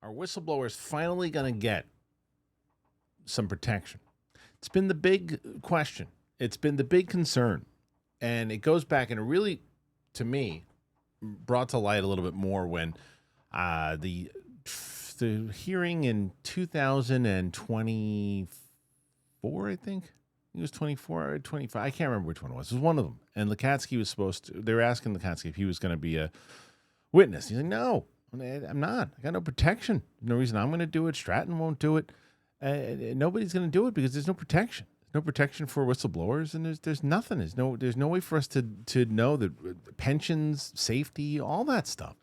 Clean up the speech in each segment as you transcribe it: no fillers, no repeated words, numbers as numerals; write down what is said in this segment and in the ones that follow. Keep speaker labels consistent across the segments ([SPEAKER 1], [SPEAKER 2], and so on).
[SPEAKER 1] Are whistleblowers finally going to get some protection? It's been the big question. It's been the big concern. And it goes back and it really, to me, brought to light a little bit more when the hearing in 2024, I think. It was 24 or 25. I can't remember which one it was. It was one of them. And Lukatsky was they were asking Lukatsky if he was going to be a witness. He's like, no, I'm not. I got no protection. No reason I'm going to do it. Stratton won't do it. Nobody's going to do it because there's no protection. There's no protection for whistleblowers, and there's nothing. There's no way for us to know that pensions, safety, all that stuff.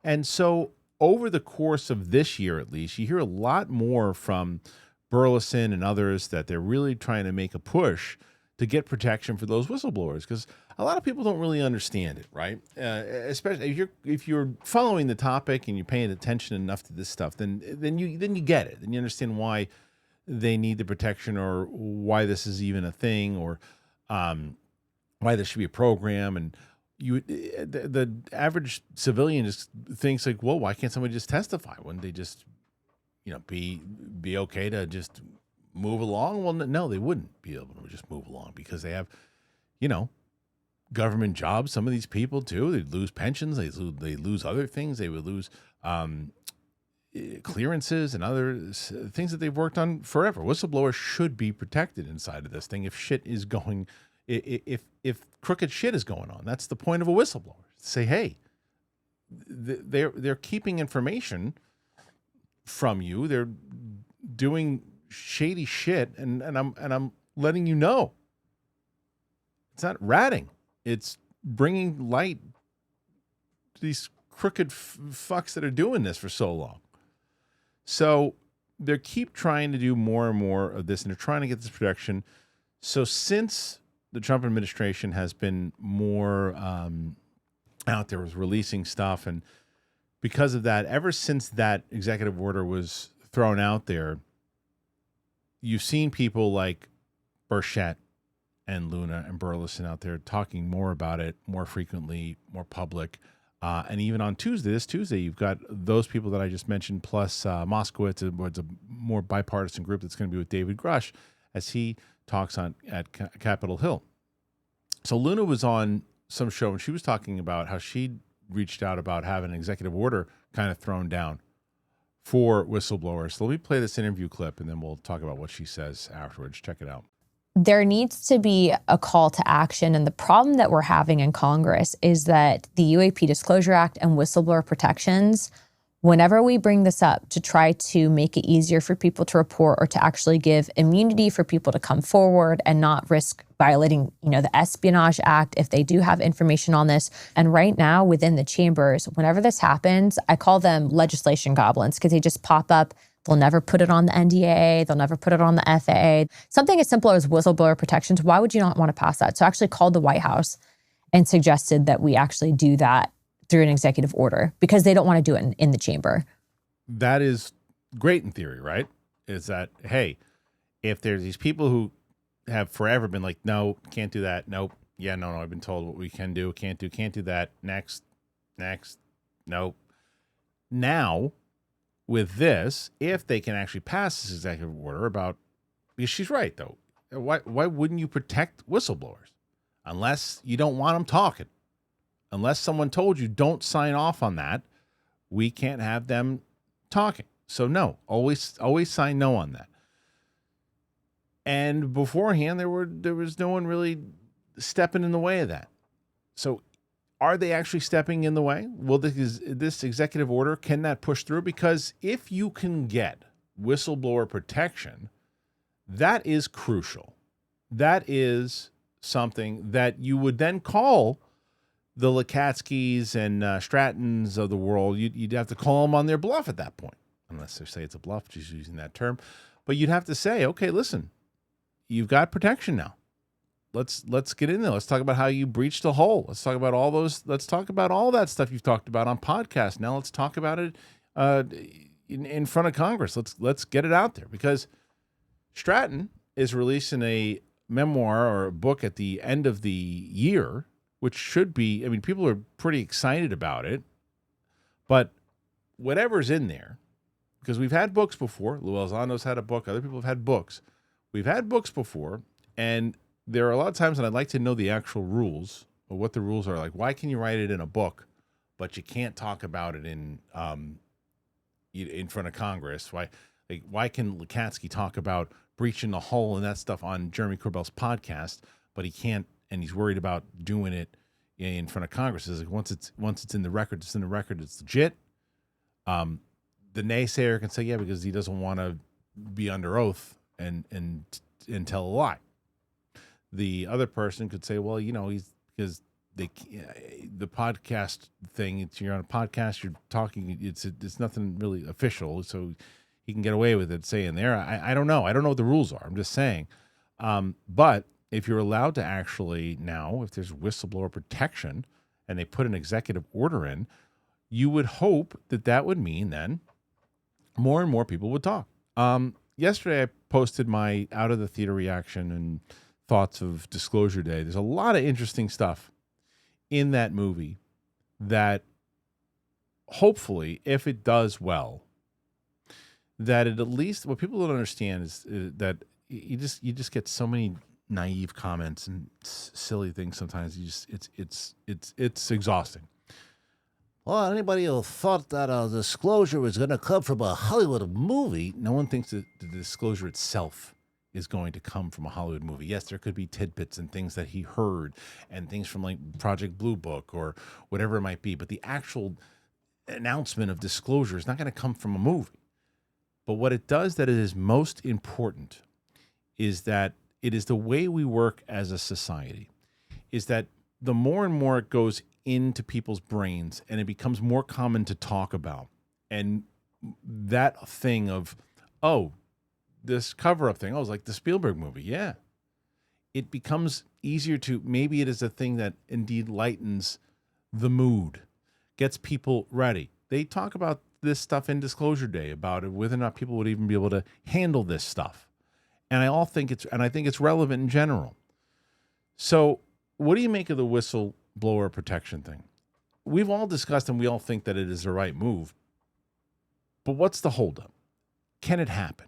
[SPEAKER 1] And so over the course of this year, at least, you hear a lot more from Burleson and others that they're really trying to make a push to get protection for those whistleblowers, because a lot of people don't really understand it, right? Especially if you're following the topic and you're paying attention enough to this stuff, then you get it, and you understand why they need the protection, or why this is even a thing, or why there should be a program. And the average civilian just thinks like, well, why can't somebody just testify? Wouldn't they just be okay to just move along? Well, no, they wouldn't be able to just move along because they have, government jobs. Some of these people too, they'd lose pensions. They lose other things. They would lose clearances and other things that they've worked on forever. Whistleblowers should be protected inside of this thing. If shit is going, if crooked shit is going on, that's the point of a whistleblower. Say, hey, they're keeping information from you. They're doing shady shit, and I'm letting you know. It's not ratting. It's bringing light to these crooked fucks that are doing this for so long. So they keep trying to do more and more of this, and they're trying to get this protection. So since the Trump administration has been more out there, was releasing stuff, and because of that, ever since that executive order was thrown out there, you've seen people like Burchett and Luna and Burleson out there talking more about it, more frequently, more public. And even on this Tuesday, you've got those people that I just mentioned, plus Moskowitz, it's a more bipartisan group that's going to be with David Grush as he talks at Capitol Hill. So Luna was on some show, and she was talking about how she reached out about having an executive order kind of thrown down for whistleblowers. So let me play this interview clip, and then we'll talk about what she says afterwards. Check it out.
[SPEAKER 2] There needs to be a call to action. And the problem that we're having in Congress is that the UAP Disclosure Act and whistleblower protections, whenever we bring this up to try to make it easier for people to report, or to actually give immunity for people to come forward and not risk violating, the Espionage Act if they do have information on this. And right now within the chambers, whenever this happens, I call them legislation goblins, because they just pop up. They'll never put it on the NDA. They'll never put it on the FAA. Something as simple as whistleblower protections. Why would you not want to pass that? So I actually called the White House and suggested that we actually do that through an executive order, because they don't want to do it in the chamber.
[SPEAKER 1] That is great in theory, right? Is that, hey, if there's these people who have forever been like, no, can't do that. Nope. Yeah, no, I've been told what we can do. Can't do that. Next. Nope. Now, with this, if they can actually pass this executive order about, because she's right though, why wouldn't you protect whistleblowers unless you don't want them talking? Unless someone told you don't sign off on that, we can't have them talking. So no, always sign no on that. And beforehand, there was no one really stepping in the way of that. So are they actually stepping in the way? Will this executive order, can that push through? Because if you can get whistleblower protection, that is crucial. That is something that you would then call the Lukatskys and Strattons of the world. You'd have to call them on their bluff at that point, unless they say it's a bluff, just using that term. But you'd have to say, okay, listen, you've got protection now. Let's get in there. Let's talk about how you breached the hole. Let's talk about all those. Let's talk about all that stuff you've talked about on podcasts. Now let's talk about it in front of Congress. Let's get it out there, because Stratton is releasing a memoir or a book at the end of the year, which should be, people are pretty excited about it, but whatever's in there because we've had books before. Lou Elizondo's had a book. Other people have had books. We've had books before, and there are a lot of times that I'd like to know the actual rules or what the rules are. Like, why can you write it in a book, but you can't talk about it in front of Congress? Why can Lukatsky talk about breaching the hole and that stuff on Jeremy Corbell's podcast, but he can't, and he's worried about doing it in front of Congress? It's like once it's in the record, it's in the record, it's legit. The naysayer can say, yeah, because he doesn't want to be under oath and tell a lie. The other person could say, well, he's because the podcast thing. You're on a podcast, you're talking. It's nothing really official, so he can get away with it saying there. I don't know. I don't know what the rules are. I'm just saying. But if you're allowed to actually now, if there's whistleblower protection and they put an executive order in, you would hope that would mean then more and more people would talk. Yesterday, I posted my out of the theater reaction and thoughts of Disclosure Day. There's a lot of interesting stuff in that movie that hopefully, if it does well, that it at least, what people don't understand is that you just get so many naive comments and silly things sometimes. It's exhausting.
[SPEAKER 3] Well, anybody who thought that Disclosure was going to come from a Hollywood movie,
[SPEAKER 1] No one thinks that the disclosure itself is going to come from a Hollywood movie. Yes, there could be tidbits and things that he heard and things from like Project Blue Book or whatever it might be, but the actual announcement of disclosure is not going to come from a movie. But what it does that it is most important is that it is the way we work as a society, is that the more and more it goes into people's brains and it becomes more common to talk about. And that thing of, oh, this cover-up thing, it's like the Spielberg movie. Yeah. It becomes easier to, maybe it is a thing that indeed lightens the mood, gets people ready. They talk about this stuff in Disclosure Day about it, whether or not people would even be able to handle this stuff. And I think it's relevant in general. So what do you make of the whistleblower protection thing? We've all discussed and we all think that it is the right move. But what's the holdup? Can it happen?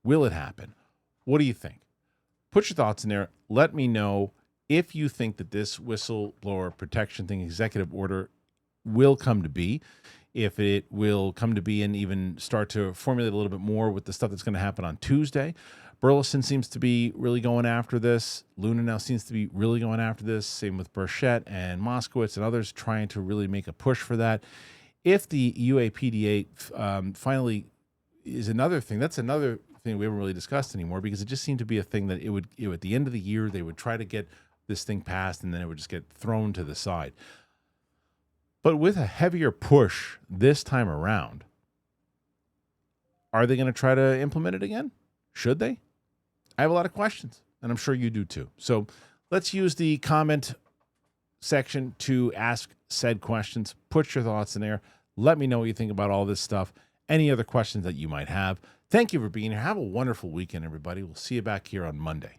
[SPEAKER 1] Will it happen? What do you think? Put your thoughts in there. Let me know if you think that this whistleblower protection thing, executive order, will come to be. If it will come to be and even start to formulate a little bit more with the stuff that's going to happen on Tuesday. Burleson seems to be really going after this. Luna now seems to be really going after this. Same with Burchett and Moskowitz and others trying to really make a push for that. If the UAPDA finally is another thing, that's another thing we haven't really discussed anymore, because it just seemed to be a thing that it would at the end of the year, they would try to get this thing passed and then it would just get thrown to the side. But with a heavier push this time around, are they going to try to implement it again? Should they? I have a lot of questions, and I'm sure you do too. So let's use the comment section to ask said questions. Put your thoughts in there. Let me know what you think about all this stuff. Any other questions that you might have. Thank you for being here. Have a wonderful weekend, everybody. We'll see you back here on Monday.